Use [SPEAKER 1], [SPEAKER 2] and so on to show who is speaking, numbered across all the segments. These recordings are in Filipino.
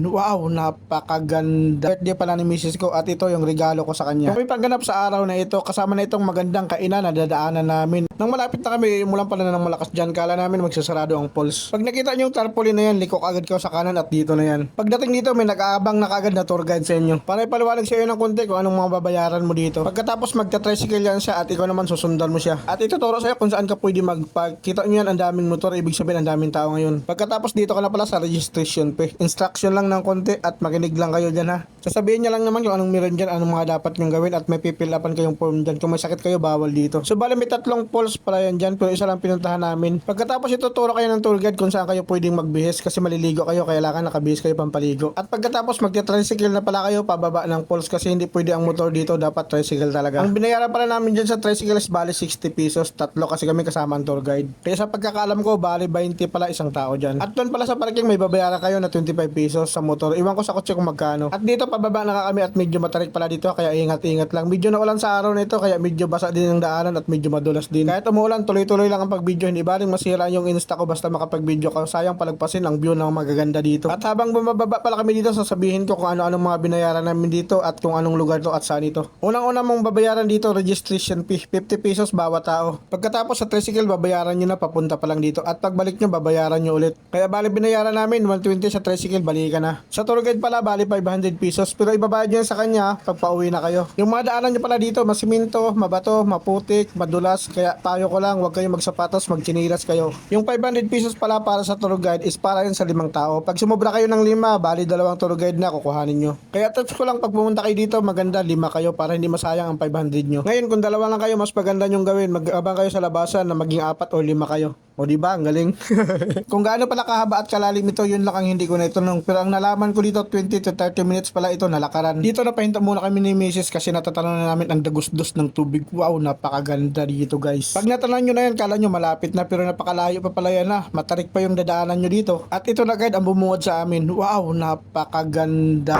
[SPEAKER 1] Wow, napakaganda. Birthday pala ni Mrs. ko at ito yung regalo ko sa kanya. Kung may pagganap sa araw na ito, kasama na itong magandang kainan na dadaanan namin. Nang malapit na kami, umulan pala na ng malakas dyan. Kala namin magsasarado ang pulse. Pag nakita niyo yung tarpaulin na yan, liko agad ko sa kanan at dito na yan. Pagdating dito, may nag-aabang na kagad na tour guide sa inyo. Para ipaliwanag sa iyo ng konti kung anong mga babayaran mo dito. Pagkatapos magta-tricycle yan siya at ikaw naman susundan mo siya. At ituturo sa iyo kung saan ka pwede magpagkita niyo yan, ang daming motor, ibig sabihin ang daming tao ngayon. Pagkatapos dito ka na pala sa registration fee. Instruction lang ng konti at makinig lang kayo dyan ha. Sasabihin niya lang naman kung anong meron dyan, anong mga dapat nyong gawin at may pipilapan kayong form dyan. Kung may sakit kayo, bawal dito. So bali may tatlong polls pala yan dyan pero isa lang pinuntahan namin. Pagkatapos ituturo kayo ng tour guide kung saan kayo pwedeng magbihis kasi maliligo kayo, kailangan nakabihis kayo pampaligo. At pagkatapos magti-tricycle na pala kayo pababa ng polls kasi hindi pwede ang motor dito, dapat tricycle talaga. Ang binayaran pala namin dyan sa tricycle is bali 60 pesos, tatlo kasi kami kasama ang tour guide. Kaya sa pagkakaalam ko, bali 20 pala isang tao dyan. At doon pala sa parking may babayaran kayo na 25 pesos sa motor. Iwan ko sa kotse kung magkano. At dito pababa na kami at medyo matarik pala dito kaya ingat-ingat lang. Medyo naulan sa araw na ito kaya medyo basa din ang daanan at medyo madulas din. Kahit umulan, tuloy-tuloy lang ang pag-video. Hindi ba rin masira yung Insta ko basta makapag-video ka. Sayang palagpasin ang view ng magaganda dito. At habang bumababa pala kami dito, sasabihin ko kung ano-anong mga binayaran namin dito at kung anong lugar to at saan ito. Unang-una mong babayaran dito, registration fee. 50 pesos bawat tao. Pagkatapos sa tricycle, babayaran nyo na papunta pa lang dito. At pagbalik nyo, babayaran nyo ulit. Kaya bali binayaran namin 120 sa tricycle, balikan na. Sa tour guide pala, bali 500 pesos. Pero ibabayad nyo sa kanya pag pauwi na kayo. Yung mga daanan nyo pala dito, masiminto, mabato, maputik, madulas. Kaya payo ko lang, huwag kayong magsapatos, magchinilas kayo. Yung 500 pesos pala para sa tour guide is para yun sa 5 tao. Pag sumobra kayo ng 5, bali 2 tour guide na kukuhanin nyo. Kaya tips ko lang pag pumunta kayo dito, maganda 5 kayo para hindi masayang ang 500 nyo. Ngayon kung 2 lang kayo, mas maganda nyong gawin. Mag-abang kayo sa labasan na maging 4 o 5 kayo. O diba, ang galing. Kung gaano pala kahaba at kalalim ito, yun lang ang hindi ko na itanong. Pero ang nalaman ko dito, 20 to 30 minutes pala ito nalakaran. Dito napahinta muna kami ni Mrs. kasi natatanong na namin ang dagos-dos ng tubig. Wow, napakaganda dito guys. Pag natanong nyo na yan, kala nyo malapit na pero napakalayo pa pala yan na. Matarik pa yung dadaanan nyo dito. At ito na guide ang bumungad sa amin. Wow, napakaganda.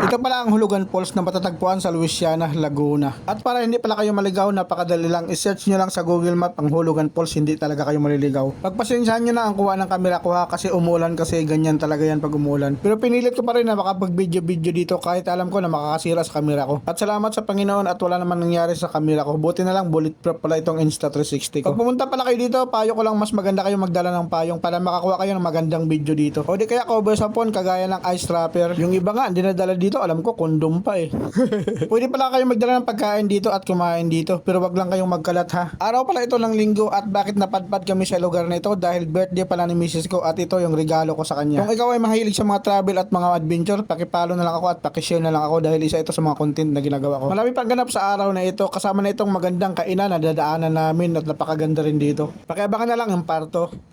[SPEAKER 1] Ito pala ang Hulugan Falls na matatagpuan sa Luisiana, Laguna. At para hindi pala kayo maligaw, napakadali lang. I-search nyo lang sa Google Map ang Hulugan Falls, hindi talaga kayo maliligaw. Pagpasensyahan nyo na ang kuha ng kamera ko ha, kasi umulan kasi ganyan talaga yan pag umulan. Pero pinilit ko pa rin na makapag-video dito kahit alam ko na makakasira sa kamera ko. At salamat sa Panginoon at wala naman nangyari sa kamera ko. Buti na lang bulletproof pala itong Insta360 ko. Pag pumunta pala kayo dito, payo ko lang mas maganda kayo magdala ng payong para makakuha kayo ng magandang video dito. O di kaya cover sa phone kagaya ng ice wrapper. Yung iba nga, dinadala dito, alam ko kondom pa eh. Pwede pala kayo magdala ng pagkain dito at kumain dito, pero wag lang kayong magkalat ha. Araw pala ito ng linggo at bakit napadpad kami sa lugar na ito dahil birthday pala ni Mrs. ko at ito yung regalo ko sa kanya. Kung ikaw ay mahilig sa mga travel at mga adventure, pakipalo na lang ako at pakishare na lang ako dahil isa ito sa mga content na ginagawa ko. Marami pang ganap sa araw na ito kasama na itong magandang kainan na dadaanan namin at napakaganda rin dito. Pakiabangan na lang ang parto.